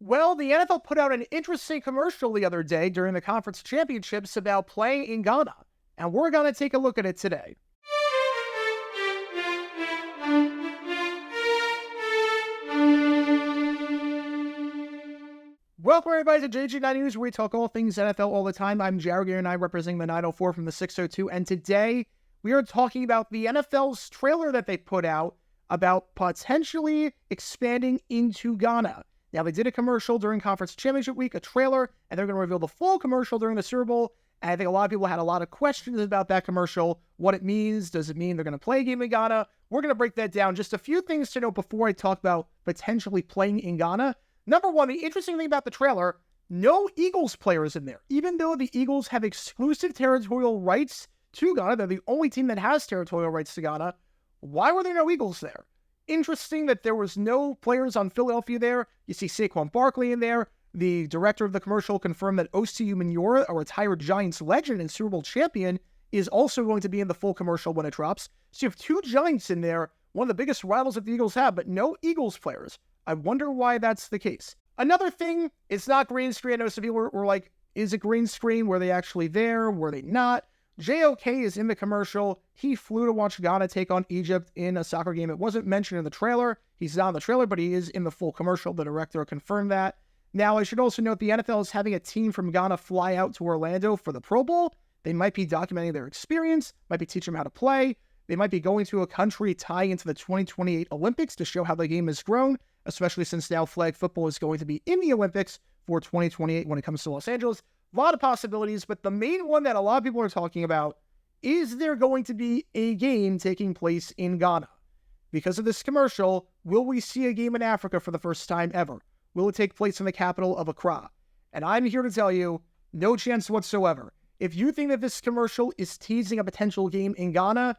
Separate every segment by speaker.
Speaker 1: Well, the NFL put out an interesting commercial the other day during the conference championships about playing in Ghana, and we're going to take a look at it today. Welcome, everybody, to JG9 News, where we talk all things NFL all the time. I'm Jared, and I'm representing the 904 from the 602, and today we are talking about the NFL's trailer that they put out about potentially expanding into Ghana. Now, they did a commercial during Conference Championship Week, a trailer, and they're going to reveal the full commercial during the Super Bowl. And I think a lot of people had a lot of questions about that commercial, what it means. Does it mean they're going to play a game in Ghana? We're going to break that down. Just a few things to know before I talk about potentially playing in Ghana. Number one, the interesting thing about the trailer, no Eagles players in there. Even though the Eagles have exclusive territorial rights to Ghana, they're the only team that has territorial rights to Ghana. Why were there no Eagles there? Interesting that there was no players on Philadelphia there. You see Saquon Barkley in there. The director of the commercial confirmed that Osi Umenyiora, a retired Giants legend and Super Bowl champion, is also going to be in the full commercial when it drops. So you have two Giants in there, one of the biggest rivals that the Eagles have, but no Eagles players. I wonder why that's the case. Another thing, it's not green screen. I know some people were like, is it green screen? Were they actually there? Were they not? JOK is in the commercial. He flew to watch Ghana take on Egypt in a soccer game. It wasn't mentioned in the trailer. He's not in the trailer, but he is in the full commercial. The director confirmed that. Now, I should also note the NFL is having a team from Ghana fly out to Orlando for the Pro Bowl. They might be documenting their experience, might be teaching them how to play. They might be going to a country tying into the 2028 Olympics to show how the game has grown, especially since now flag football is going to be in the Olympics for 2028 when it comes to Los Angeles. A lot of possibilities, but the main one that a lot of people are talking about, is there going to be a game taking place in Ghana? Because of this commercial, will we see a game in Africa for the first time ever? Will it take place in the capital of Accra? And I'm here to tell you, no chance whatsoever. If you think that this commercial is teasing a potential game in Ghana,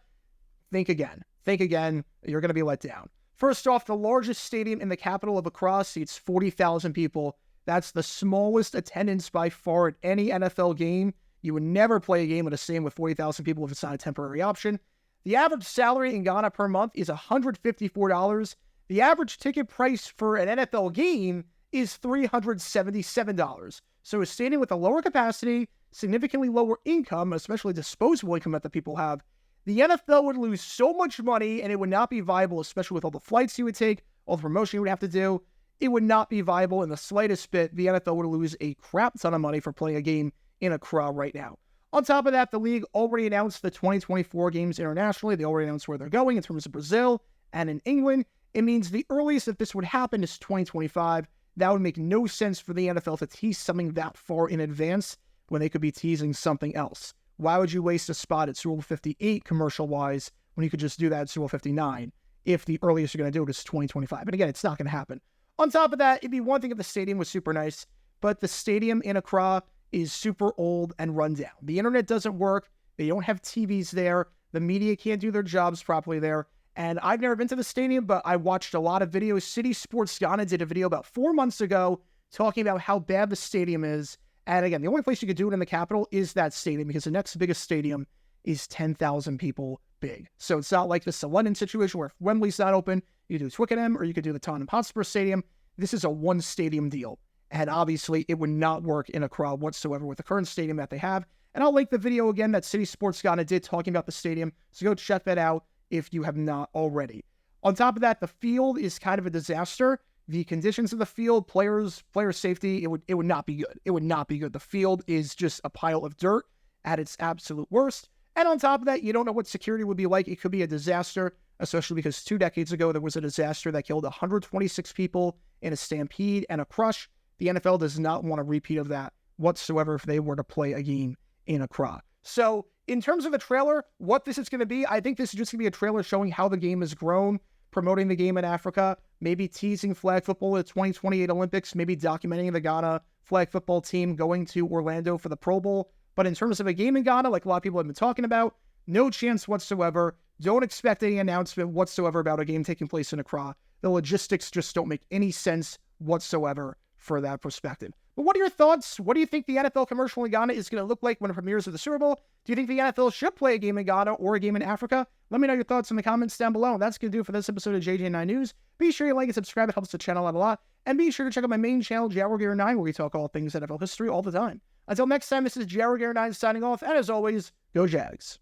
Speaker 1: think again. Think again. You're going to be let down. First off, the largest stadium in the capital of Accra seats 40,000 people. That's the smallest attendance by far at any NFL game. You would never play a game with a stadium with 40,000 people if it's not a temporary option. The average salary in Ghana per month is $154. The average ticket price for an NFL game is $377. So a stadium with a lower capacity, significantly lower income, especially disposable income that the people have, the NFL would lose so much money and it would not be viable, especially with all the flights you would take, all the promotion you would have to do. It would not be viable in the slightest bit. The NFL would lose a crap ton of money for playing a game in Accra right now. On top of that, the league already announced the 2024 games internationally. They already announced where they're going in terms of Brazil and in England. It means the earliest that this would happen is 2025. That would make no sense for the NFL to tease something that far in advance when they could be teasing something else. Why would you waste a spot at Super Bowl 58 commercial-wise when you could just do that at Super Bowl 59 if the earliest you're going to do it is 2025? And again, it's not going to happen. On top of that, it'd be one thing if the stadium was super nice, but the stadium in Accra is super old and run down. The internet doesn't work. They don't have TVs there. The media can't do their jobs properly there. And I've never been to the stadium, but I watched a lot of videos. City Sports Ghana did a video about 4 months ago talking about how bad the stadium is. And again, the only place you could do it in the capital is that stadium because the next biggest stadium is 10,000 people big. So it's not like this is a London situation where if Wembley's not open, you could do Twickenham or you could do the Tottenham Hotspur Stadium. This is a one stadium deal. And obviously it would not work in Accra whatsoever with the current stadium that they have. And I'll link the video again that City Sports Ghana did talking about the stadium. So go check that out if you have not already. On top of that, the field is kind of a disaster. The conditions of the field, player safety, it would not be good. It would not be good. The field is just a pile of dirt at its absolute worst. And on top of that, you don't know what security would be like. It could be a disaster, especially because 2 decades ago, there was a disaster that killed 126 people in a stampede and a crush. The NFL does not want a repeat of that whatsoever if they were to play a game in Accra. So in terms of the trailer, what this is going to be, I think this is just going to be a trailer showing how the game has grown, promoting the game in Africa, maybe teasing flag football at the 2028 Olympics, maybe documenting the Ghana flag football team going to Orlando for the Pro Bowl. But in terms of a game in Ghana, like a lot of people have been talking about, no chance whatsoever. Don't expect any announcement whatsoever about a game taking place in Accra. The logistics just don't make any sense whatsoever for that perspective. But what are your thoughts? What do you think the NFL commercial in Ghana is going to look like when it premieres at the Super Bowl? Do you think the NFL should play a game in Ghana or a game in Africa? Let me know your thoughts in the comments down below. And that's going to do it for this episode of JJ9 News. Be sure you like and subscribe. It helps the channel out a lot. And be sure to check out my main channel, Jaguar9, where we talk all things NFL history all the time. Until next time, this is Jaguar9 signing off, and as always, go Jags.